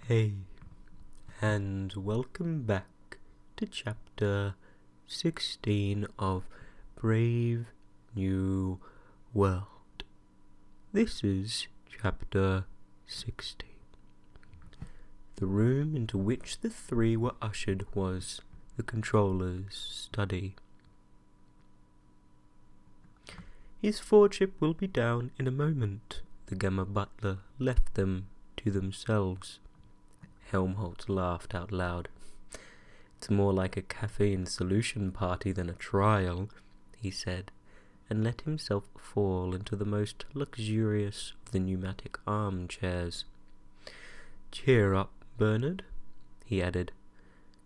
Hey, and welcome back to chapter 16 of Brave New World. This is chapter 16. The room into which the three were ushered was the controller's study. His lordship will be down in a moment. The Gamma butler left them to themselves. Helmholtz laughed out loud. It's more like a caffeine solution party than a trial, he said, and let himself fall into the most luxurious of the pneumatic armchairs. Cheer up, Bernard, he added,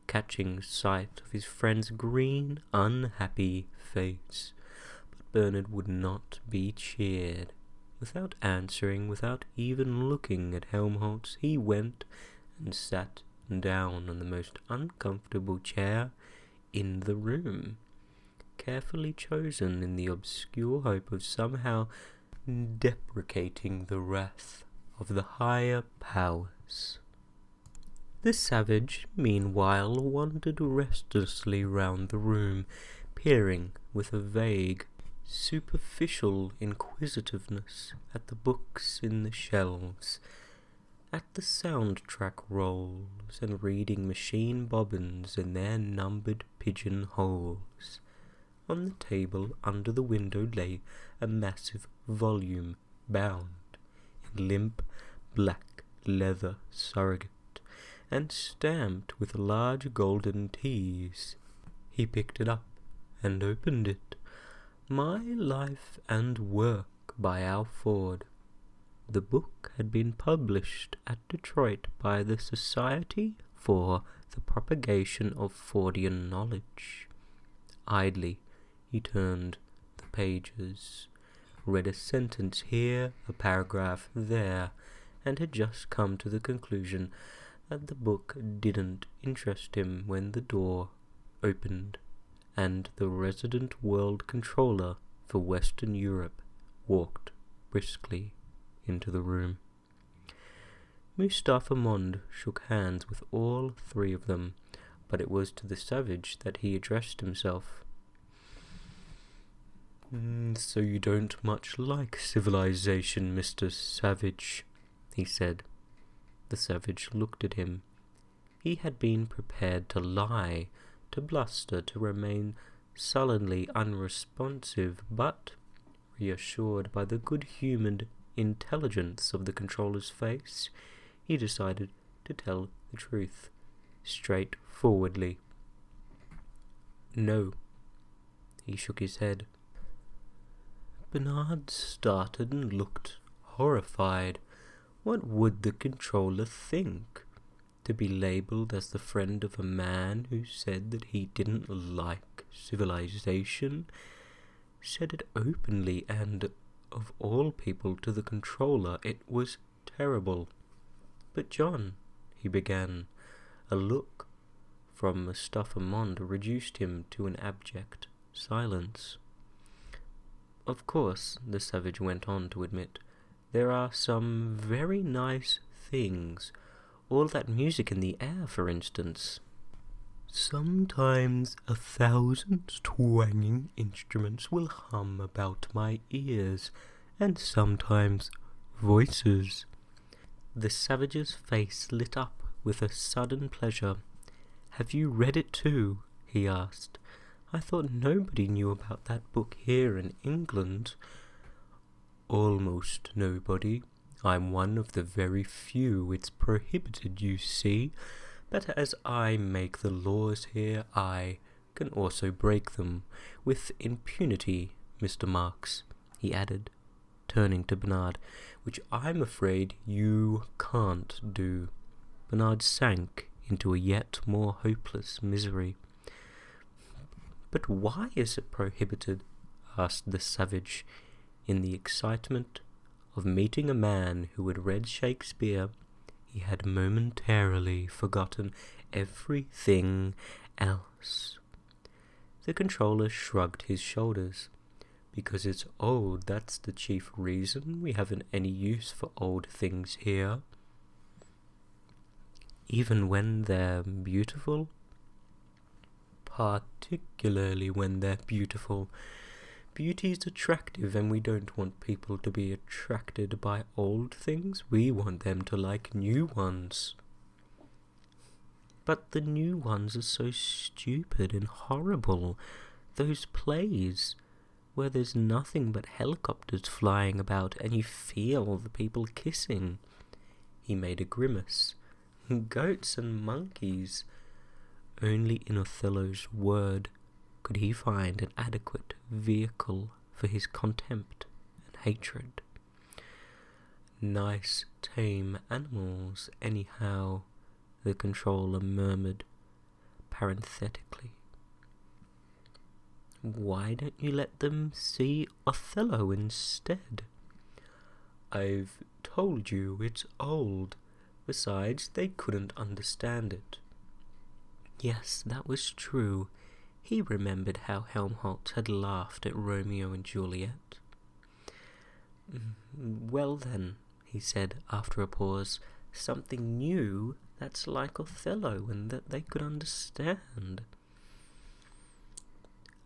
catching sight of his friend's green, unhappy face. But Bernard would not be cheered. Without answering, without even looking at Helmholtz, he went and sat down on the most uncomfortable chair in the room, carefully chosen in the obscure hope of somehow deprecating the wrath of the higher powers. The savage, meanwhile, wandered restlessly round the room, peering with a vague, superficial inquisitiveness at the books in the shelves, at the soundtrack rolls and reading machine bobbins in their numbered pigeonholes. On the table under the window lay a massive volume bound in limp black leather surrogate and stamped with large golden T's. He picked it up and opened it. My Life and Work by Al Ford. The book had been published at Detroit by the Society for the Propagation of Fordian Knowledge. Idly, he turned the pages, read a sentence here, a paragraph there, and had just come to the conclusion that the book didn't interest him when the door opened and the resident world controller for Western Europe walked briskly into the room. Mustafa Mond shook hands with all three of them, but it was to the savage that he addressed himself. So you don't much like civilization, Mr. Savage, he said. The savage looked at him. He had been prepared to lie, to bluster, to remain sullenly unresponsive, but, reassured by the good-humoured intelligence of the controller's face, he decided to tell the truth, straightforwardly. No. He shook his head. Bernard started and looked horrified. What would the controller think? To be labelled as the friend of a man who said that he didn't like civilization, said it openly and, of all people, to the controller. It was terrible. But John, he began. A look from Mustafa Mond reduced him to an abject silence. Of course, the savage went on to admit, there are some very nice things. All that music in the air, for instance. Sometimes 1,000 twanging instruments will hum about my ears, and sometimes voices. The savage's face lit up with a sudden pleasure. Have you read it too? He asked. I thought nobody knew about that book here in England. Almost nobody. I'm one of the very few. It's prohibited, you see. But as I make the laws here, I can also break them with impunity, Mr. Marx, he added, turning to Bernard, which I'm afraid you can't do. Bernard sank into a yet more hopeless misery. But why is it prohibited? Asked the savage, in the excitement of meeting a man who had read Shakespeare. He had momentarily forgotten everything else. The controller shrugged his shoulders. Because it's old, that's the chief reason we haven't any use for old things here. even when they're beautiful? Particularly when they're beautiful. Beauty is attractive, and we don't want people to be attracted by old things. We want them to like new ones. But the new ones are so stupid and horrible. Those plays where there's nothing but helicopters flying about and you feel the people kissing. He made a grimace. Goats and monkeys. Only in Othello's word could he find an adequate vehicle for his contempt and hatred. Nice, tame animals, anyhow, the controller murmured parenthetically. Why don't you let them see Othello instead? I've told you it's old. Besides, they couldn't understand it. Yes, that was true. He remembered how Helmholtz had laughed at Romeo and Juliet. Well then, he said after a pause, something new that's like Othello and that they could understand.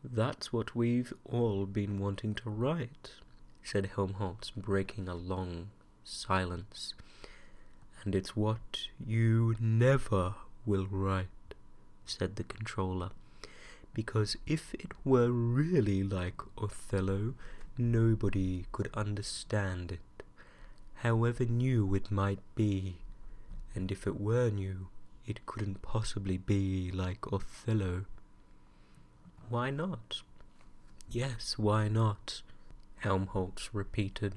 That's what we've all been wanting to write, said Helmholtz, breaking a long silence. And it's what you never will write, said the controller, because if it were really like Othello, nobody could understand it, however new it might be, and if it were new, it couldn't possibly be like Othello. Why not? Yes, why not? Helmholtz repeated.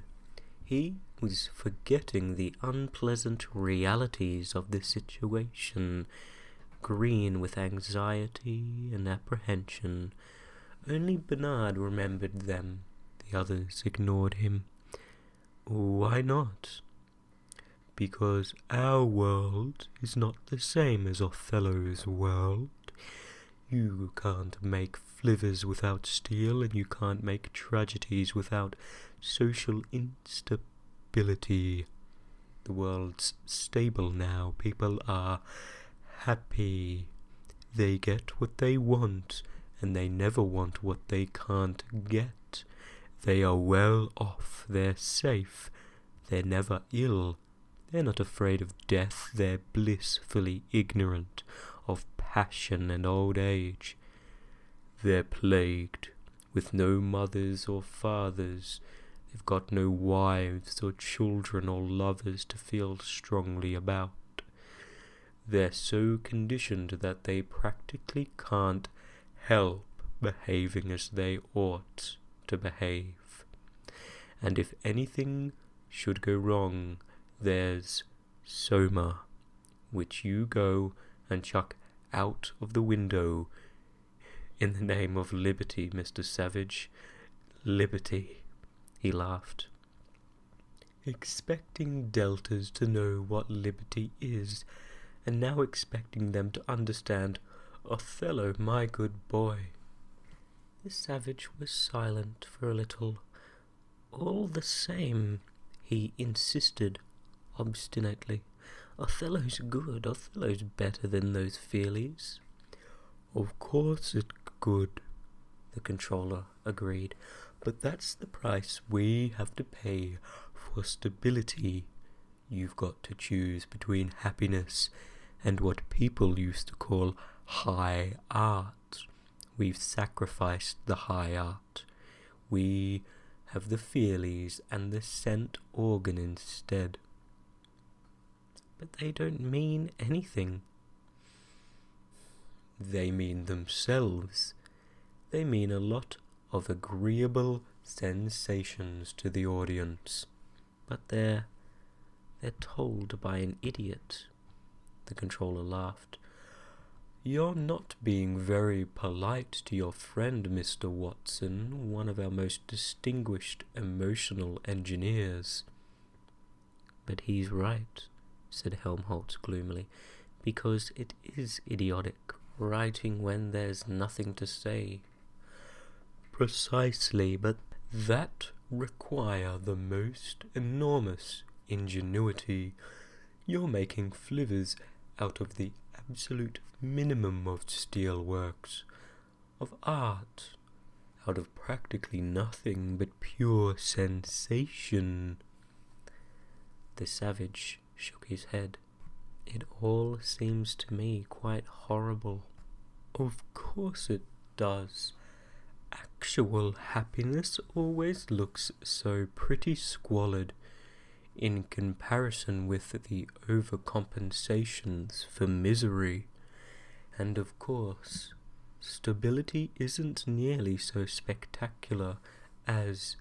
He was forgetting the unpleasant realities of the situation, green with anxiety and apprehension. Only Bernard remembered them. The others ignored him. Why not? Because our world is not the same as Othello's world. You can't make flivvers without steel, and you can't make tragedies without social instability. The world's stable now. People are happy. They get what they want, and they never want what they can't get. They are well off. They're safe. They're never ill. They're not afraid of death. They're blissfully ignorant of passion and old age. They're plagued with no mothers or fathers. They've got no wives or children or lovers to feel strongly about. They're so conditioned that they practically can't help behaving as they ought to behave. And if anything should go wrong, there's Soma, which you go and chuck out of the window. In the name of liberty, Mr. Savage. Liberty, he laughed. Expecting deltas to know what liberty is, and now expecting them to understand Othello, my good boy. The savage was silent for a little. All the same, he insisted obstinately. Othello's good. Othello's better than those Feelies. Of course it's good, the controller agreed. But that's the price we have to pay for stability. You've got to choose between happiness and what people used to call high art. We've sacrificed the high art. We have the Feelies and the scent organ instead. But they don't mean anything. They mean themselves. They mean a lot of agreeable sensations to the audience. But they're told by an idiot. The controller laughed. You're not being very polite to your friend, Mr. Watson, one of our most distinguished emotional engineers. But he's right, said Helmholtz gloomily, because it is idiotic, writing when there's nothing to say. Precisely, but that require the most enormous ingenuity. You're making flivvers out of the absolute minimum of steel works, of art, out of practically nothing but pure sensation. The savage shook his head. It all seems to me quite horrible. Of course it does. Actual happiness always looks so pretty squalid in comparison with the overcompensations for misery. And of course, stability isn't nearly so spectacular as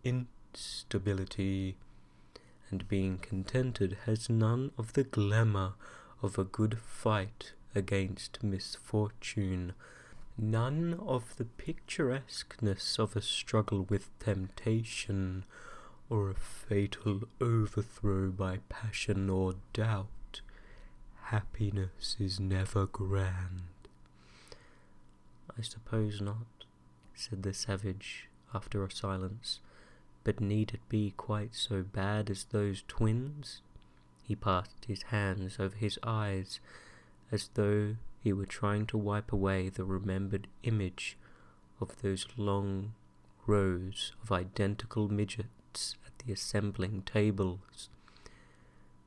instability, and being contented has none of the glamour of a good fight against misfortune, none of the picturesqueness of a struggle with temptation, or a fatal overthrow by passion or doubt. Happiness is never grand. I suppose not, said the savage after a silence. But need it be quite so bad as those twins? He passed his hands over his eyes as though he were trying to wipe away the remembered image of those long rows of identical midgets at the assembling tables,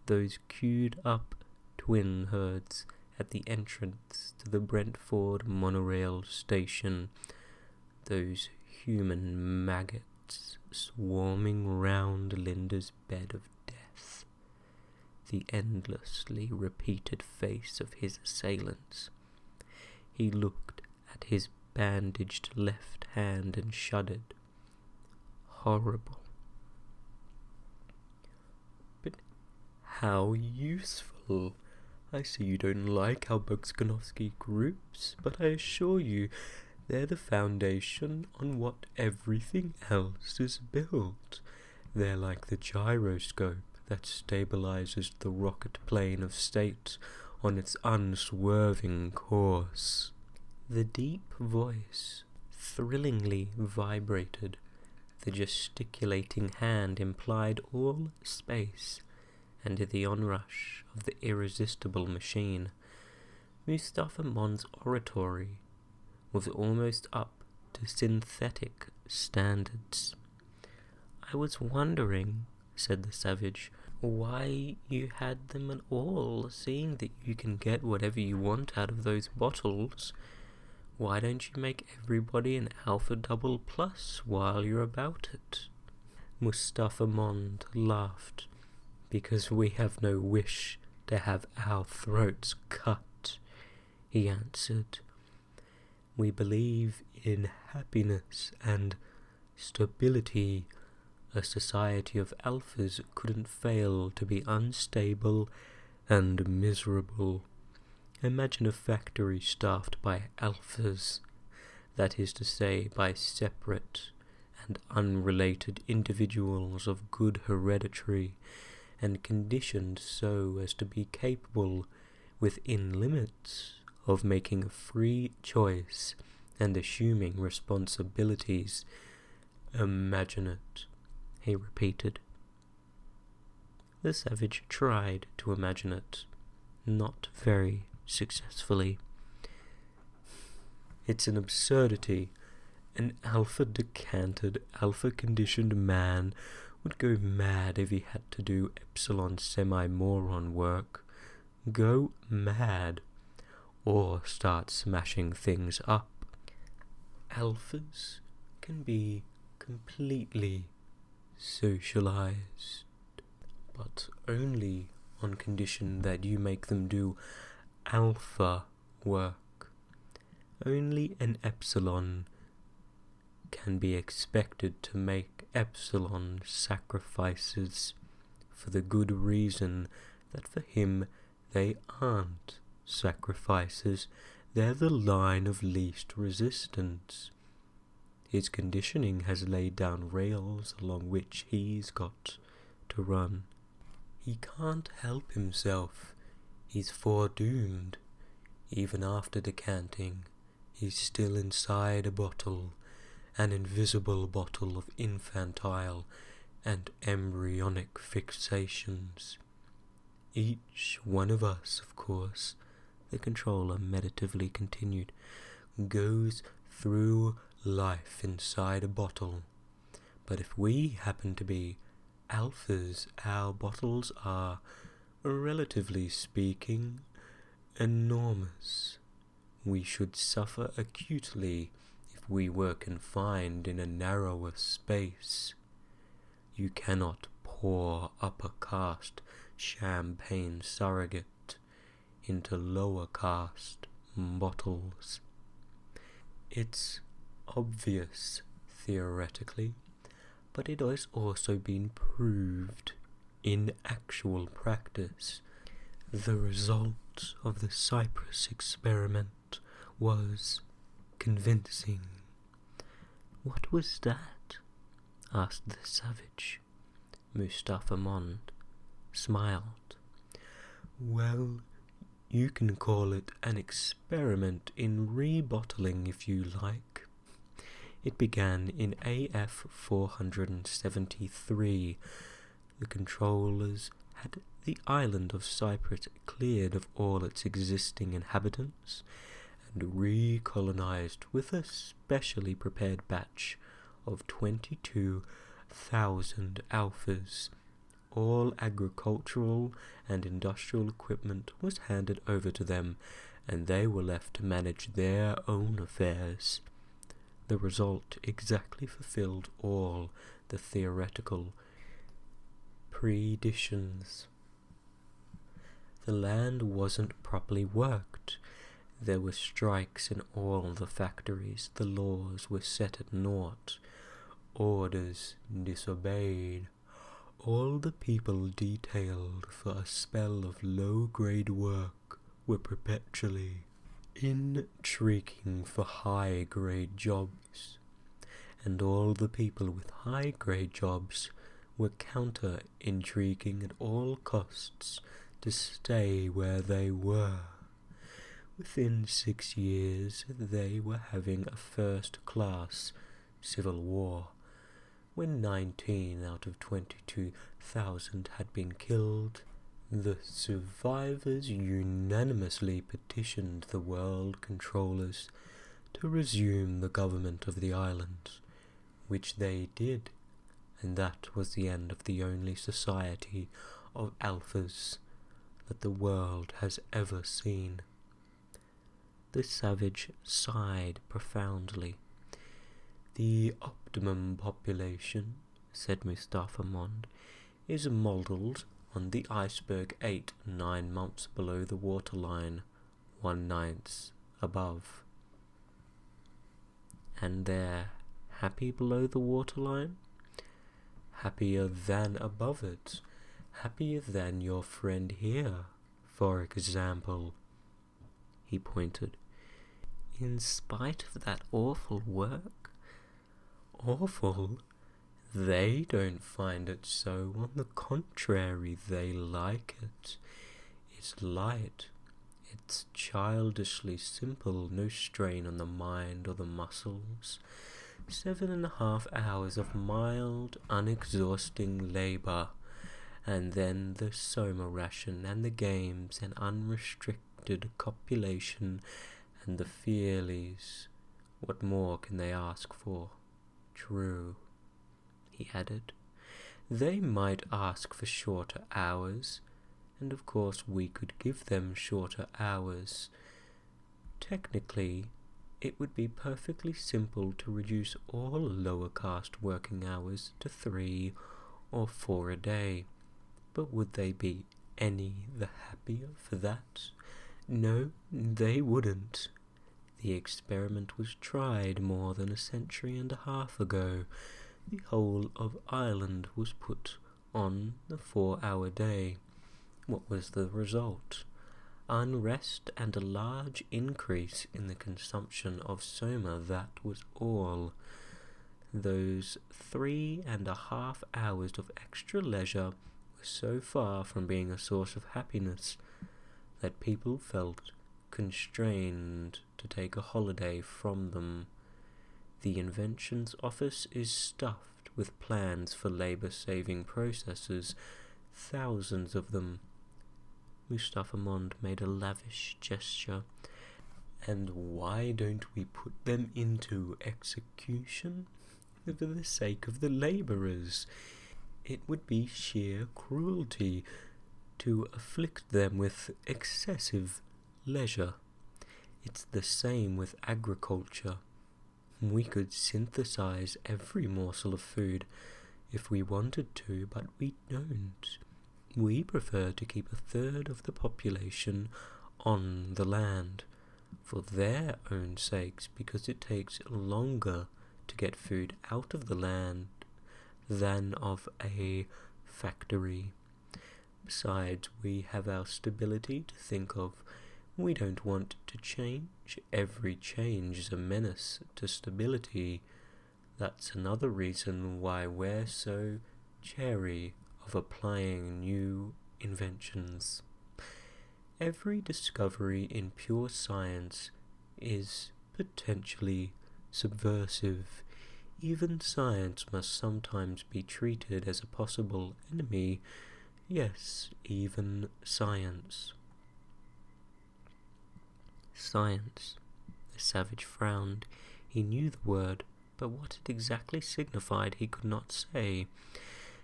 those queued up twin herds at the entrance to the Brentford monorail station, those human maggots swarming round Linda's bed of death, the endlessly repeated face of his assailants. He looked at his bandaged left hand and shuddered. Horrible. But how useful. I see you don't like how Bogdanovsky groups, but I assure you they're the foundation on what everything else is built. They're like the gyroscope that stabilizes the rocket plane of state on its unswerving course. The deep voice thrillingly vibrated. The gesticulating hand implied all space and the onrush of the irresistible machine. Mustafa Mond's oratory was almost up to synthetic standards. I was wondering, said the savage, why you had them at all, seeing that you can get whatever you want out of those bottles. Why don't you make everybody an Alpha Double Plus while you're about it? Mustafa Mond laughed. Because we have no wish to have our throats cut, he answered. We believe in happiness and stability. A society of alphas couldn't fail to be unstable and miserable. Imagine a factory staffed by alphas, that is to say, by separate and unrelated individuals of good hereditary, and conditioned so as to be capable, within limits, of making a free choice and assuming responsibilities. Imagine it, he repeated. The savage tried to imagine it, not very successfully. It's an absurdity. An alpha-decanted, alpha-conditioned man would go mad if he had to do epsilon semi-moron work. Go mad. Or start smashing things up. Alphas can be completely socialized, but only on condition that you make them do alpha work. Only an epsilon can be expected to make epsilon sacrifices for the good reason that for him they aren't sacrifices, they're the line of least resistance. His conditioning has laid down rails along which he's got to run. He can't help himself, he's foredoomed. Even after decanting, he's still inside a bottle, an invisible bottle of infantile and embryonic fixations. Each one of us, of course, the controller meditatively continued, goes through life inside a bottle. But if we happen to be alphas, our bottles are, relatively speaking, enormous. We should suffer acutely if we were confined in a narrower space. You cannot pour upper caste champagne surrogate into lower caste bottles. It's obvious theoretically, but it has also been proved in actual practice. The result of the Cyprus experiment was convincing. "What was that?" asked the savage. Mustafa Mond smiled. "Well, you can call it an experiment in rebottling if you like. It began in AF 473. The controllers had the island of Cyprus cleared of all its existing inhabitants and recolonized with a specially prepared batch of 22,000 alphas. All agricultural and industrial equipment was handed over to them, and they were left to manage their own affairs. The result exactly fulfilled all the theoretical predictions. The land wasn't properly worked. There were strikes in all the factories. The laws were set at naught. Orders disobeyed. All the people detailed for a spell of low-grade work were perpetually intriguing for high-grade jobs, and all the people with high-grade jobs were counter-intriguing at all costs to stay where they were. Within 6 years they were having a first-class civil war. When 19 out of 22,000 had been killed, the survivors unanimously petitioned the world controllers to resume the government of the island, which they did, and that was the end of the only society of alphas that the world has ever seen. The savage sighed profoundly. "The optimum population," said Mustafa Mond, "is modelled on the iceberg 8-9 months below the waterline, 1/9 above." "And they're happy below the waterline?" "Happier than above it. Happier than your friend here, for example." He pointed. "In spite of that awful work?" "Awful? They don't find it so. On the contrary, they like it. It's light. It's childishly simple, no strain on the mind or the muscles. 7.5 hours of mild, unexhausting labour, and then the soma ration and the games and unrestricted copulation and the feelies. What more can they ask for? True," he added, "they might ask for shorter hours, and of course we could give them shorter hours. Technically, it would be perfectly simple to reduce all lower caste working hours to 3 or 4 a day, but would they be any the happier for that? No, they wouldn't. The experiment was tried more than a century and a half ago. The whole of Ireland was put on the 4-hour day. What was the result? Unrest and a large increase in the consumption of soma, that was all. Those 3.5 hours of extra leisure were so far from being a source of happiness that people felt constrained to take a holiday from them. The Inventions Office is stuffed with plans for labour-saving processes, thousands of them. Mustafa Mond made a lavish gesture. And why don't we put them into execution? For the sake of the labourers. It would be sheer cruelty to afflict them with excessive leisure. It's the same with agriculture. We could synthesize every morsel of food if we wanted to, but we don't. We prefer to keep a third of the population on the land for their own sakes, because it takes longer to get food out of the land than of a factory. Besides, we have our stability to think of. We don't want to change. Every change is a menace to stability. That's another reason why we're so chary of applying new inventions. Every discovery in pure science is potentially subversive. Even science must sometimes be treated as a possible enemy. Yes, even science. Science. The savage frowned. He knew the word, but what it exactly signified he could not say.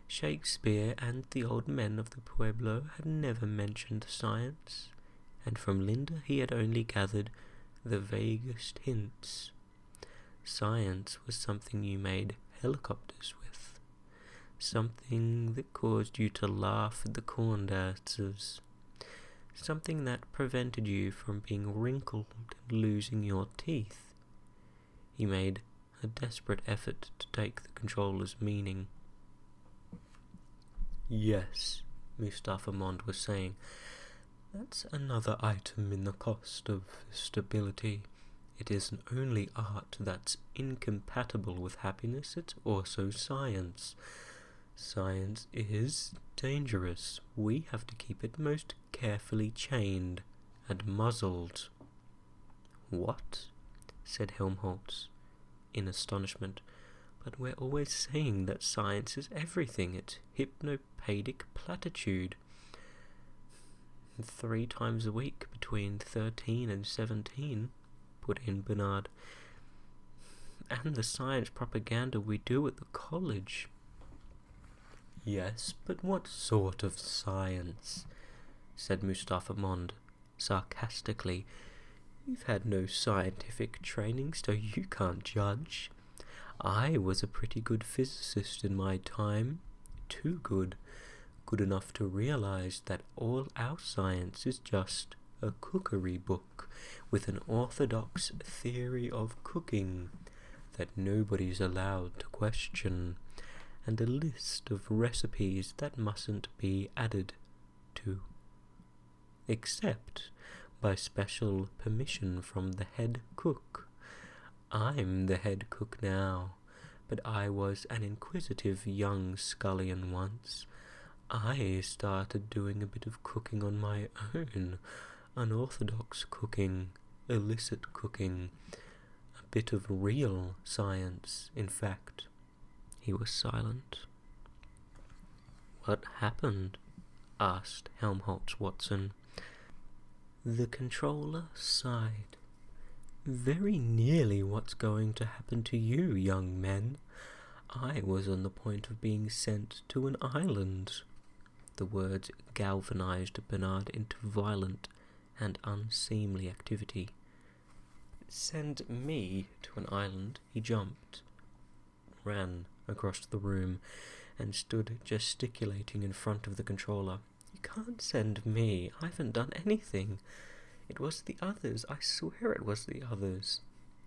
Shakespeare and the old men of the Pueblo had never mentioned science, and from Linda he had only gathered the vaguest hints. Science was something you made helicopters with, something that caused you to laugh at the corn dances, something that prevented you from being wrinkled and losing your teeth. He made a desperate effort to take the controller's meaning. Yes, Mustafa Mond was saying, that's another item in the cost of stability. It isn't only art that's incompatible with happiness, it's also science. Science is dangerous. We have to keep it most carefully chained and muzzled. What? Said Helmholtz in astonishment. But we're always saying that science is everything. It's hypnopedic platitude. 3 times a week between 13 and 17, put in Bernard. And the science propaganda we do at the college. Yes, but what sort of science? Said Mustafa Mond sarcastically. You've had no scientific training, so you can't judge. I was a pretty good physicist in my time. Too good. Good enough to realize that all our science is just a cookery book with an orthodox theory of cooking that nobody's allowed to question, and a list of recipes that mustn't be added to, except by special permission from the head cook. I'm the head cook now, but I was an inquisitive young scullion once. I started doing a bit of cooking on my own, unorthodox cooking, illicit cooking, a bit of real science, in fact. He was silent. What happened? Asked Helmholtz Watson. The controller sighed. Very nearly what's going to happen to you, young men. I was on the point of being sent to an island. The words galvanized Bernard into violent and unseemly activity. Send me to an island? He jumped, ran across the room, and stood gesticulating in front of the controller. You can't send me. I haven't done anything. It was the others. I swear it was the others.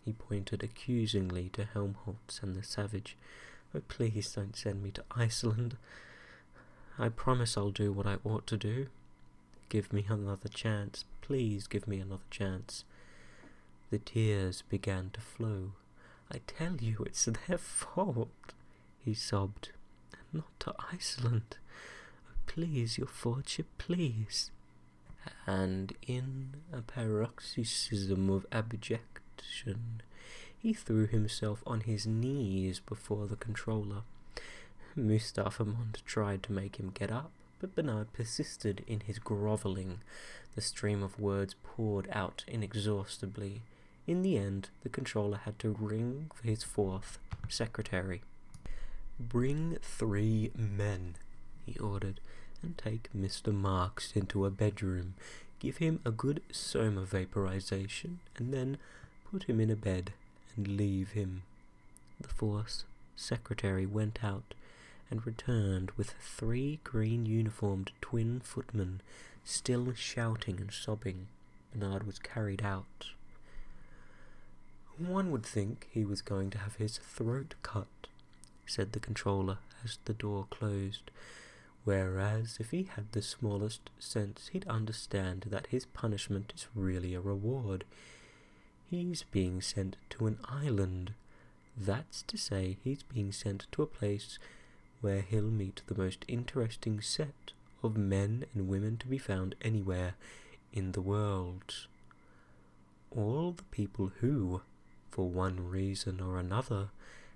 He pointed accusingly to Helmholtz and the savage. Oh, please don't send me to Iceland. I promise I'll do what I ought to do. Give me another chance. Please give me another chance. The tears began to flow. I tell you, it's their fault, he sobbed. Not to Iceland. Oh, please, your fortune, please. And in a paroxysm of abjection, he threw himself on his knees before the controller. Mustafa Mond tried to make him get up, but Bernard persisted in his grovelling. The stream of words poured out inexhaustibly. In the end, the controller had to ring for his fourth secretary. "Bring 3 men," he ordered, "and take Mr. Marks into a bedroom. Give him a good soma vaporization, and then put him in a bed and leave him." The fourth secretary went out and returned with 3 green-uniformed twin footmen, still shouting and sobbing. Bernard was carried out. "One would think he was going to have his throat cut," said the controller as the door closed, "whereas if he had the smallest sense he'd understand that his punishment is really a reward. He's being sent to an island. That's to say, he's being sent to a place where he'll meet the most interesting set of men and women to be found anywhere in the world. All the people who, for one reason or another,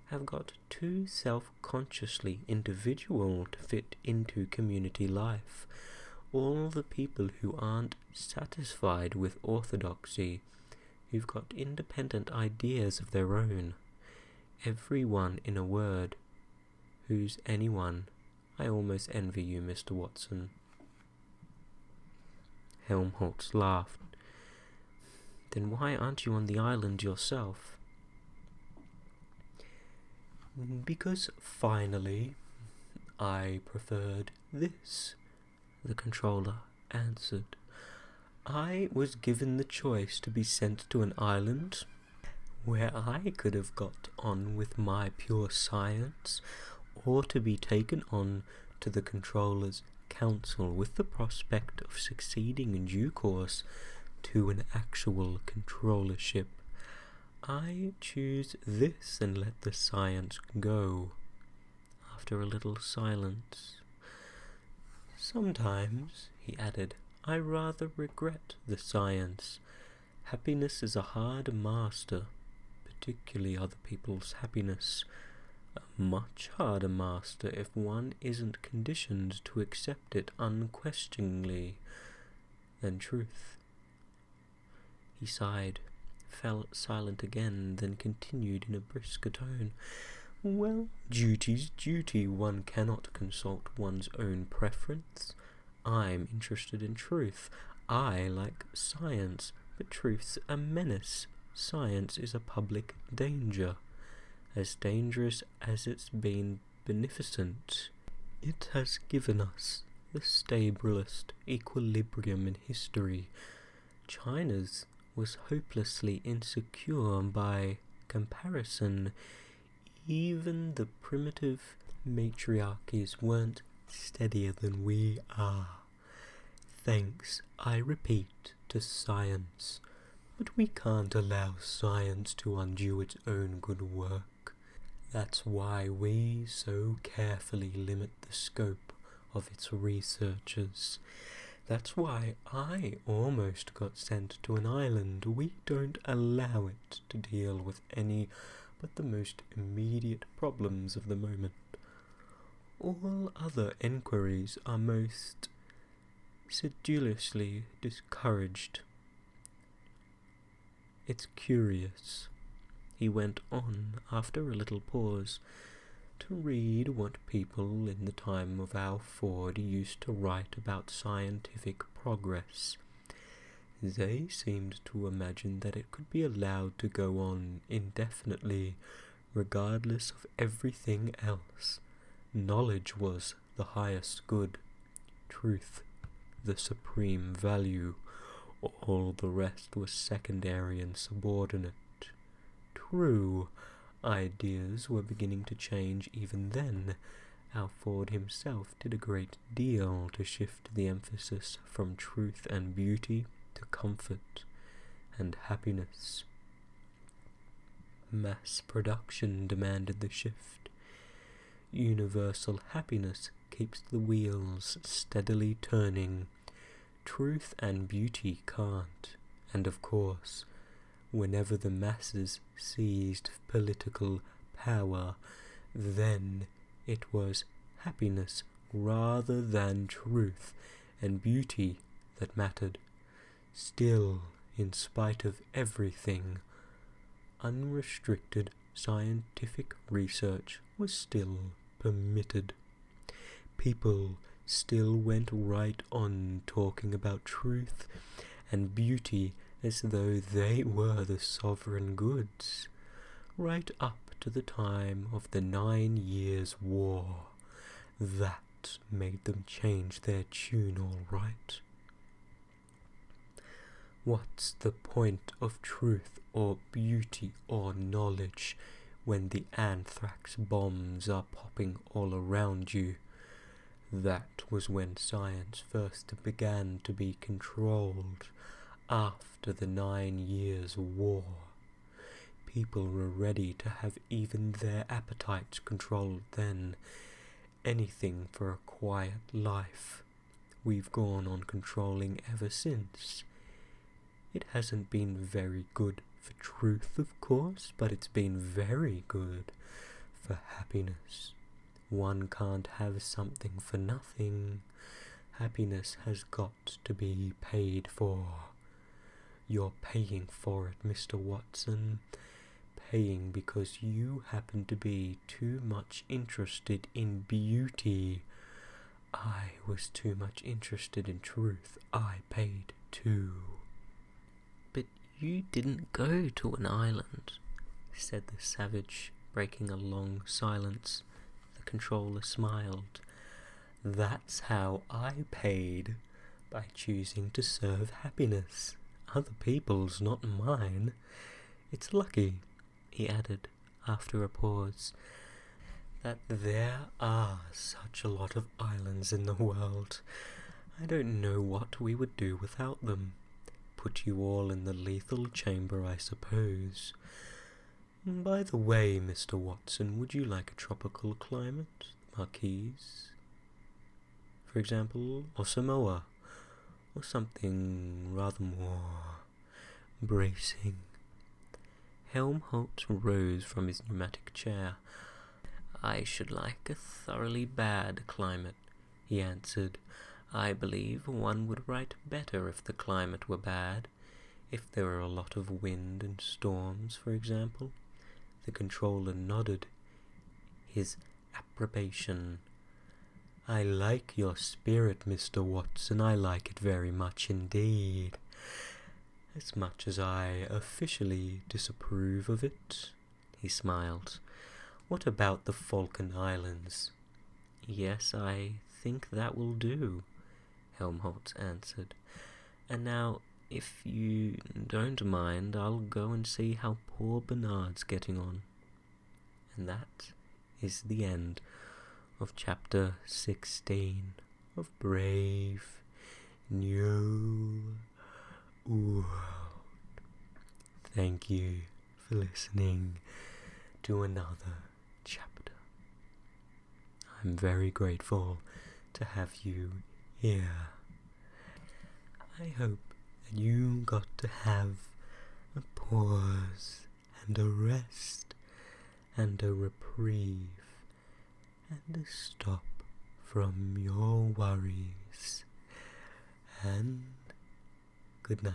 have got too self-consciously individual to fit into community life. All the people who aren't satisfied with orthodoxy, who've got independent ideas of their own. Everyone, in a word. Who's anyone? I almost envy you, Mr. Watson." Helmholtz laughed. "Then why aren't you on the island yourself?" "Because finally I preferred this," the controller answered. "I was given the choice to be sent to an island where I could have got on with my pure science, or to be taken on to the controller's council with the prospect of succeeding in due course to an actual controllership. I choose this and let the science go." After a little silence, "Sometimes," he added, "I rather regret the science. Happiness is a hard master, particularly other people's happiness. A much harder master if one isn't conditioned to accept it unquestioningly than truth." He sighed, fell silent again, then continued in a brisker tone. "Well, duty's duty. One cannot consult one's own preference. I'm interested in truth. I like science, but truth's a menace. Science is a public danger. As dangerous as it's been beneficent. It has given us the stablest equilibrium in history. China's was hopelessly insecure by comparison. Even the primitive matriarchies weren't steadier than we are. Thanks, I repeat, to science. But we can't allow science to undo its own good work. That's why we so carefully limit the scope of its researchers. That's why I almost got sent to an island. We don't allow it to deal with any but the most immediate problems of the moment. All other enquiries are most sedulously discouraged. It's curious," he went on after a little pause, "to read what people in the time of our Ford used to write about scientific progress. They seemed to imagine that it could be allowed to go on indefinitely, regardless of everything else. Knowledge was the highest good, truth the supreme value. All the rest was secondary and subordinate. True, ideas were beginning to change even then. Our Ford himself did a great deal to shift the emphasis from truth and beauty to comfort and happiness. Mass production demanded the shift. Universal happiness keeps the wheels steadily turning. Truth and beauty can't, and of course, whenever the masses seized political power, then it was happiness rather than truth and beauty that mattered. Still, in spite of everything, unrestricted scientific research was still permitted. People still went right on talking about truth and beauty as though they were the sovereign goods, right up to the time of the 9 Years' War. That made them change their tune all right. What's the point of truth or beauty or knowledge when the anthrax bombs are popping all around you? That was when science first began to be controlled, after the 9 Years' War. People were ready to have even their appetites controlled then. Anything for a quiet life. We've gone on controlling ever since. It hasn't been very good for truth, of course, but it's been very good for happiness. One can't have something for nothing. Happiness has got to be paid for. You're paying for it, Mr. Watson. Paying because you happen to be too much interested in beauty. I was too much interested in truth. I paid too. But you didn't go to an island, said the savage, breaking a long silence. The controller smiled. That's how I paid, by choosing to serve happiness. Other people's, not mine. It's lucky, he added, after a pause, that there are such a lot of islands in the world. I don't know what we would do without them. Put you all in the lethal chamber, I suppose. By the way, Mr. Watson, would you like a tropical climate? Marquise, for example, or Samoa, or something rather more bracing? Helmholtz rose from his pneumatic chair. I should like a thoroughly bad climate, he answered. I believe one would write better if the climate were bad, if there were a lot of wind and storms, for example. The controller nodded his approbation. I like your spirit, Mr. Watson. I like it very much indeed. As much as I officially disapprove of it, he smiled. What about the Falkland Islands? Yes, I think that will do, Helmholtz answered. And now, if you don't mind, I'll go and see how poor Bernard's getting on. And that is the end of chapter 16 of Brave New World. Thank you for listening to another chapter. I'm very grateful to have you here. I hope that you got to have a pause and a rest and a reprieve and a stop from your worries. And good night.